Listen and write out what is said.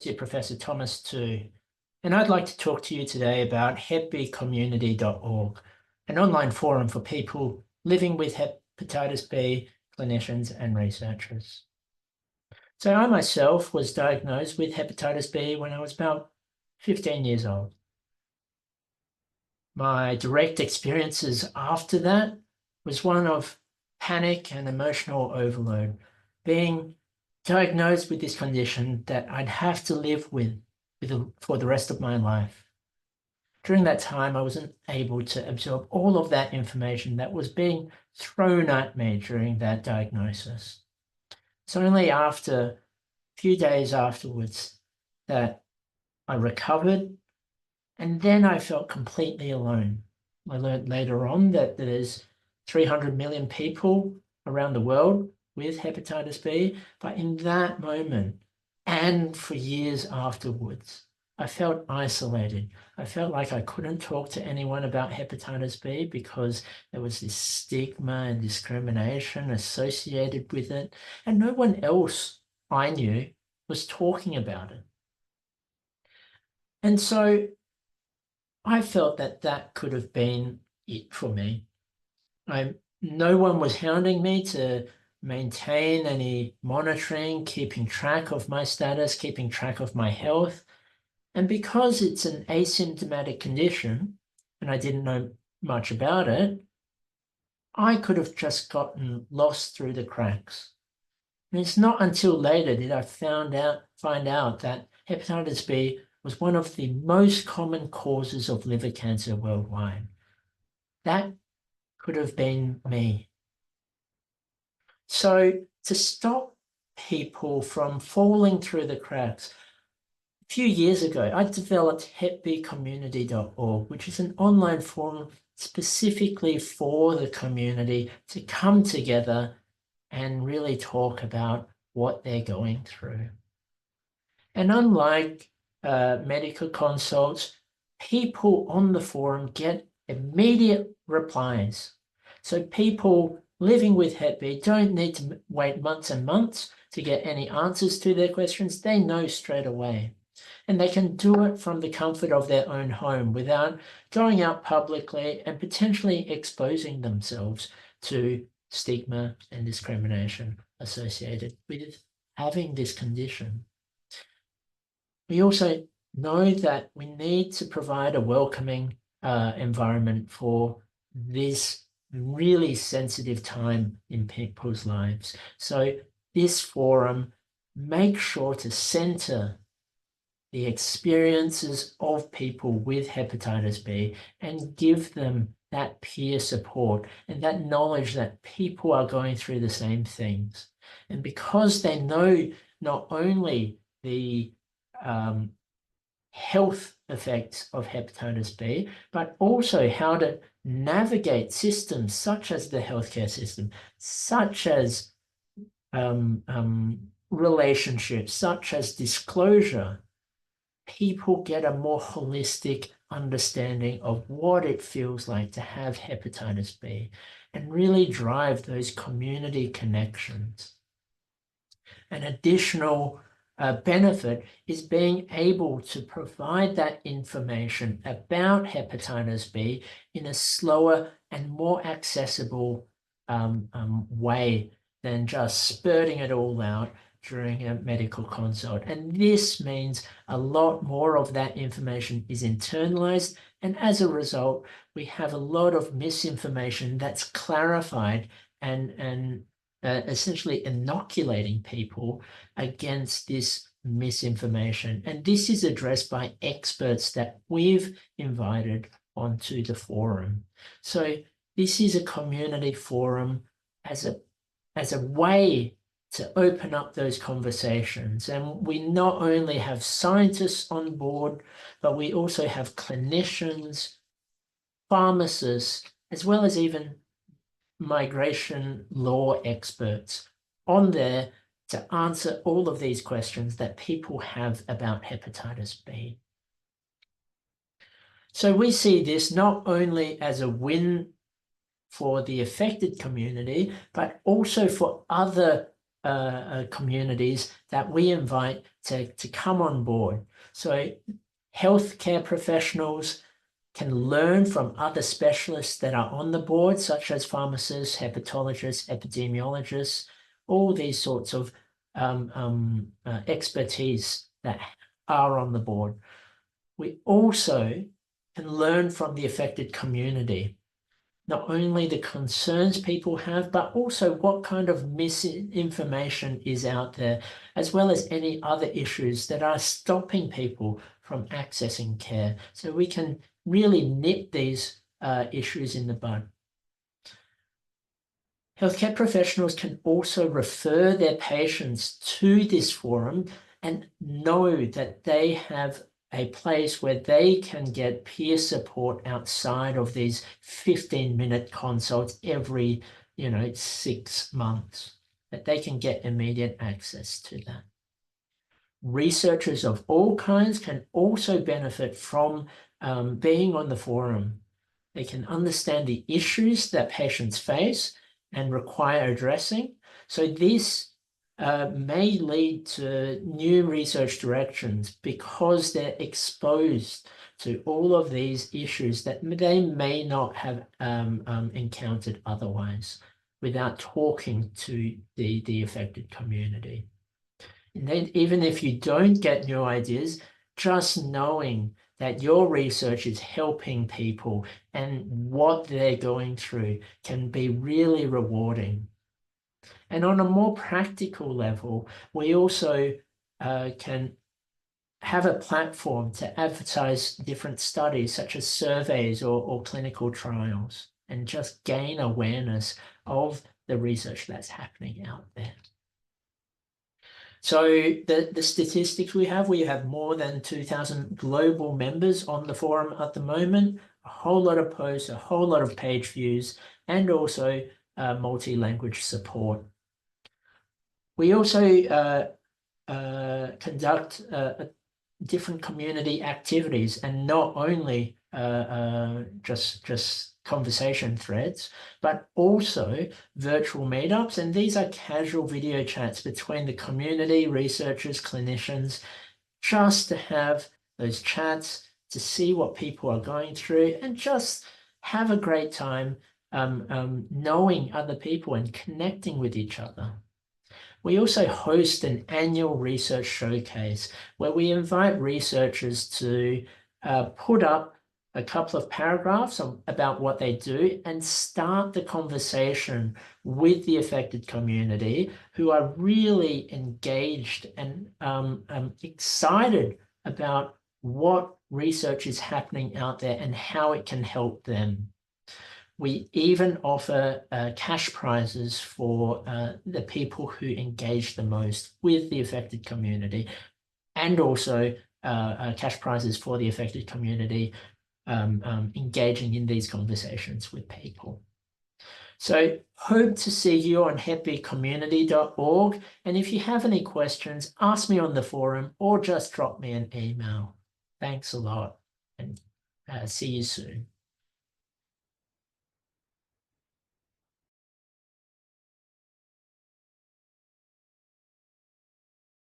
to Professor Thomas too, and I'd like to talk to you today about hepbcommunity.org, an online forum for people living with hepatitis B, clinicians and researchers. So I myself was diagnosed with hepatitis B when I was about 15 years old. My direct experiences after that was one of panic and emotional overload, being diagnosed with this condition that I'd have to live with for the rest of my life. During that time, I wasn't able to absorb all of that information that was being thrown at me during that diagnosis. It's only after a few days afterwards that I recovered, and then I felt completely alone. I learned later on that there's 300 million people around the world with hepatitis B, but in that moment and for years afterwards, I felt isolated. I felt like I couldn't talk to anyone about hepatitis B because there was this stigma and discrimination associated with it, and no one else I knew was talking about it. And so I felt that that could have been it for me. No one was hounding me to maintain any monitoring, keeping track of my status, keeping track of my health. And because it's an asymptomatic condition, and I didn't know much about it, I could have just gotten lost through the cracks. And it's not until later did I find out that hepatitis B was one of the most common causes of liver cancer worldwide. That could have been me. So to stop people from falling through the cracks, a few years ago, I developed hepbcommunity.org, which is an online forum specifically for the community to come together and really talk about what they're going through. And unlike medical consults, people on the forum get immediate replies. So people living with Hep B don't need to wait months and months to get any answers to their questions. They know straight away. And they can do it from the comfort of their own home without going out publicly and potentially exposing themselves to stigma and discrimination associated with having this condition. We also know that we need to provide a welcoming environment for this really sensitive time in people's lives. So this forum makes sure to center the experiences of people with hepatitis B and give them that peer support and that knowledge that people are going through the same things. And because they know not only the health effects of hepatitis B, but also how to navigate systems such as the healthcare system, such as relationships, such as disclosure, people get a more holistic understanding of what it feels like to have hepatitis B and really drive those community connections. An additional benefit is being able to provide that information about hepatitis B in a slower and more accessible way than just spurting it all out during a medical consult. And this means a lot more of that information is internalized. And as a result, we have a lot of misinformation that's clarified and essentially inoculating people against this misinformation. And this is addressed by experts that we've invited onto the forum. So this is a community forum as a way to open up those conversations. And we not only have scientists on board, but we also have clinicians, pharmacists, as well as even migration law experts on there to answer all of these questions that people have about hepatitis B. So we see this not only as a win for the affected community, but also for other communities that we invite to come on board. So healthcare professionals can learn from other specialists that are on the board, such as pharmacists, hepatologists, epidemiologists, all these sorts of expertise that are on the board. We also can learn from the affected community, not only the concerns people have, but also what kind of misinformation is out there, as well as any other issues that are stopping people from accessing care. So we can really nip these issues in the bud. Healthcare professionals can also refer their patients to this forum and know that they have a place where they can get peer support outside of these 15-minute consults every, 6 months, that they can get immediate access to that. Researchers of all kinds can also benefit from being on the forum. They can understand the issues that patients face and require addressing. So this may lead to new research directions because they're exposed to all of these issues that they may not have encountered otherwise without talking to the affected community. And then even if you don't get new ideas, just knowing that your research is helping people and what they're going through can be really rewarding. And on a more practical level, we also can have a platform to advertise different studies such as surveys or clinical trials and just gain awareness of the research that's happening out there. So the statistics we have more than 2,000 global members on the forum at the moment, a whole lot of posts, a whole lot of page views, and also multi-language support. We also conduct different community activities and not only just conversation threads, but also virtual meetups. And these are casual video chats between the community, researchers, clinicians, just to have those chats, to see what people are going through and just have a great time knowing other people and connecting with each other. We also host an annual research showcase where we invite researchers to put up a couple of paragraphs about what they do and start the conversation with the affected community who are really engaged and excited about what research is happening out there and how it can help them. We even offer cash prizes for the people who engage the most with the affected community, and also cash prizes for the affected community engaging in these conversations with people. So hope to see you on hepbcommunity.org. And if you have any questions, ask me on the forum or just drop me an email. Thanks a lot and see you soon.